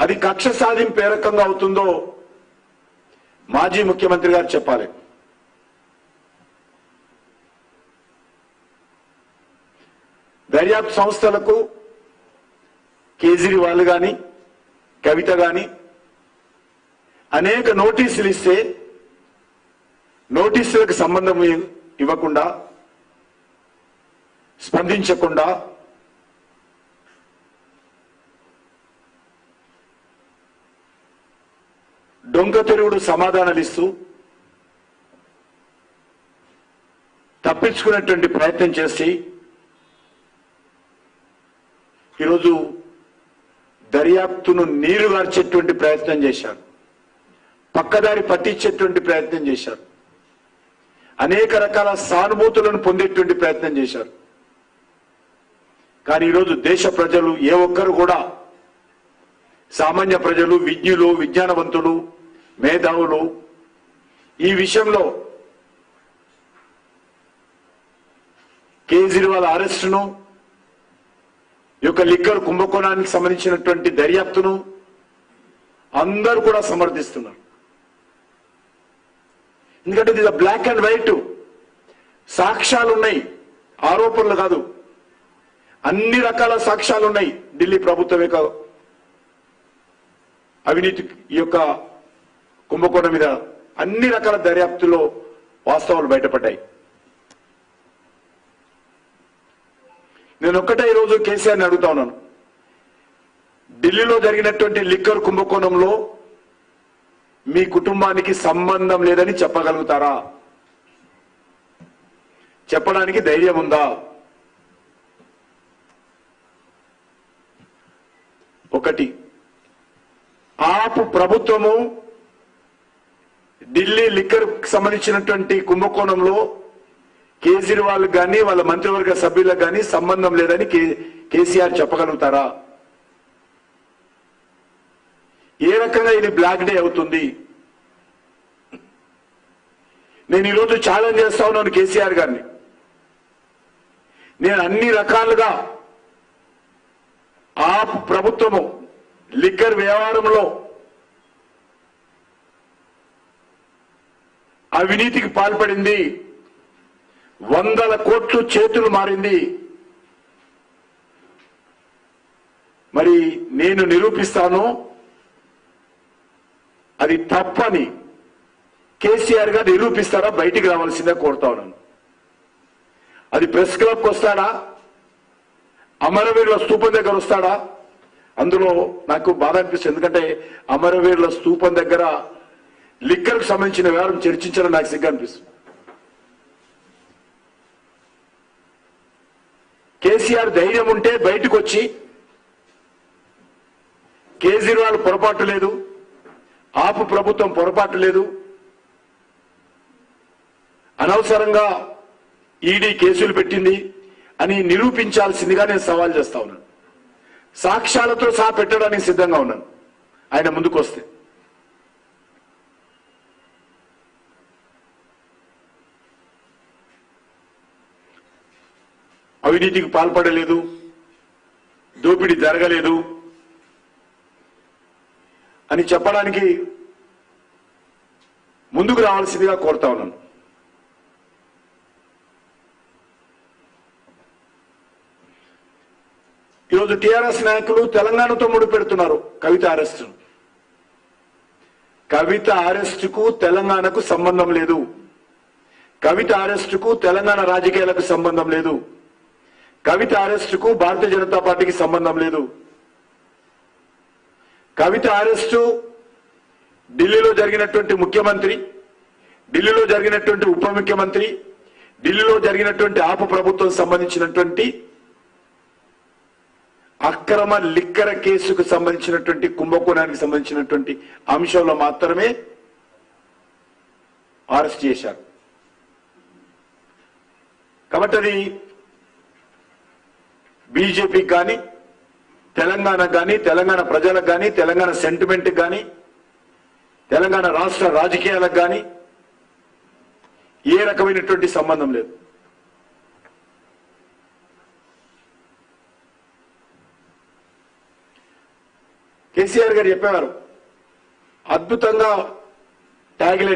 అది కక్ష సాధింపు ఏ రకంగా అవుతుందో మాజీ ముఖ్యమంత్రి గారు చెప్పాలి. దర్యాప్తు సంస్థలకు కేజ్రీవాల్ గాని కవిత గాని అనేక నోటీసులు ఇస్తే నోటీసులకు సంబంధం ఇవ్వకుండా స్పందించకుండా డొంక తిరుగుడు సమాధానాలు ఇస్తూ తప్పించుకునేటువంటి ప్రయత్నం చేసి ఈరోజు దర్యాప్తును నీరుగార్చేటువంటి ప్రయత్నం చేశారు, పక్కదారి పట్టించేటువంటి ప్రయత్నం చేశారు, అనేక రకాల సానుభూతులను పొందేటువంటి ప్రయత్నం చేశారు. కానీ ఈరోజు దేశ ప్రజలు ఏ ఒక్కరు కూడా, సామాన్య ప్రజలు, విజ్ఞులు, విజ్ఞానవంతులు, మేధావులు ఈ విషయంలో కేజ్రీవాల్ అరెస్టును, ఈ యొక్క లిక్కర్ కుంభకోణానికి సంబంధించినటువంటి దర్యాప్తును అందరూ కూడా సమర్థిస్తున్నారు. ఎందుకంటే ఇది బ్లాక్ అండ్ వైట్, సాక్ష్యాలు ఉన్నాయి, ఆరోపణలు కాదు, అన్ని రకాల సాక్ష్యాలు ఉన్నాయి. ఢిల్లీ ప్రభుత్వం యొక్క అవినీతి, ఈ యొక్క కుంభకోణం మీద అన్ని రకాల దర్యాప్తులో వాస్తవాలు బయటపడ్డాయి. నేను ఒక్కటే ఈరోజు కేసీఆర్ని అడుగుతా ఉన్నాను, ఢిల్లీలో జరిగినటువంటి లిక్కర్ కుంభకోణంలో మీ కుటుంబానికి సంబంధం లేదని చెప్పగలుగుతారా? చెప్పడానికి ధైర్యం ఉందా? ఒకటి, ఆపు ప్రభుత్వము ఢిల్లీ లిక్కర్ సంబంధించినటువంటి కుంభకోణంలో కేజ్రీవాల్ గాని వాళ్ళ మంత్రివర్గ సభ్యులకు గాని సంబంధం లేదని కేసీఆర్ చెప్పగలుగుతారా? ఏ రకంగా ఇది బ్లాక్ డే అవుతుంది? నేను ఈరోజు ఛాలెంజ్ చేస్తా ఉన్నాను కేసీఆర్ గారిని. నేను అన్ని రకాలుగా ఆ ప్రభుత్వము లిక్కర్ వ్యవహారంలో అవినీతికి పాల్పడింది, 100 కోట్లు చేతులు మారింది. మరి నేను నిరూపిస్తాను అది తప్పని. కేసీఆర్ గారు నిరూపిస్తారా? బయటికి రావాల్సిందే కోరుతా ఉన్నాను. అది ప్రెస్ క్లబ్కి వస్తాడా, అమరవీరుల స్తూపం దగ్గర వస్తాడా? అందులో నాకు బాధ అనిపిస్తుంది, ఎందుకంటే అమరవీరుల స్తూపం దగ్గర లిక్కర్కు సంబంధించిన వ్యవహారం చర్చించడం నాకు సిగ్గు అనిపిస్తుంది. కేసీఆర్ ధైర్యం ఉంటే బయటకు వచ్చి కేజ్రీవాల్ పొరపాటు లేదు, ఆపు ప్రభుత్వం పొరపాటు లేదు, అనవసరంగా ఈడీ కేసులు పెట్టింది అని నిరూపించాల్సిందిగా నేను సవాల్ చేస్తా ఉన్నాను. సాక్ష్యాలతో సహా పెట్టడానికి సిద్ధంగా ఉన్నాను ఆయన ముందుకు వస్తే. అవినీతికి పాల్పడలేదు, దోపిడీ జరగలేదు అని చెప్పడానికి ముందుకు రావాల్సిందిగా కోరుతా ఉన్నాను. ఈరోజు టీఆర్ఎస్ నాయకులు తెలంగాణతో ముడిపెడుతున్నారు కవిత అరెస్టు. కవిత అరెస్టుకు తెలంగాణకు సంబంధం లేదు. కవిత అరెస్టుకు తెలంగాణ రాజకీయాలకు సంబంధం లేదు. కవిత అరెస్టుకు భారతీయ జనతా పార్టీకి సంబంధం లేదు. కవిత అరెస్టు ఢిల్లీలో జరిగినటువంటి ముఖ్యమంత్రి, ఢిల్లీలో జరిగినటువంటి ఉప ముఖ్యమంత్రి, ఢిల్లీలో జరిగినటువంటి ఆపు ప్రభుత్వం సంబంధించినటువంటి అక్రమ లిక్కర కేసుకు సంబంధించినటువంటి కుంభకోణానికి సంబంధించినటువంటి అంశంలో మాత్రమే అరెస్ట్ చేశారు. కాబట్టి అది బీజేపీకి కానీ, తెలంగాణకు కానీ, తెలంగాణ ప్రజలకు కానీ, తెలంగాణ సెంటిమెంట్కి కానీ, తెలంగాణ రాష్ట్ర రాజకీయాలకు కానీ ఏ రకమైనటువంటి సంబంధం లేదు. కేసీఆర్ గారు చెప్పేవారు, అద్భుతంగా ట్యాగ్ లైన్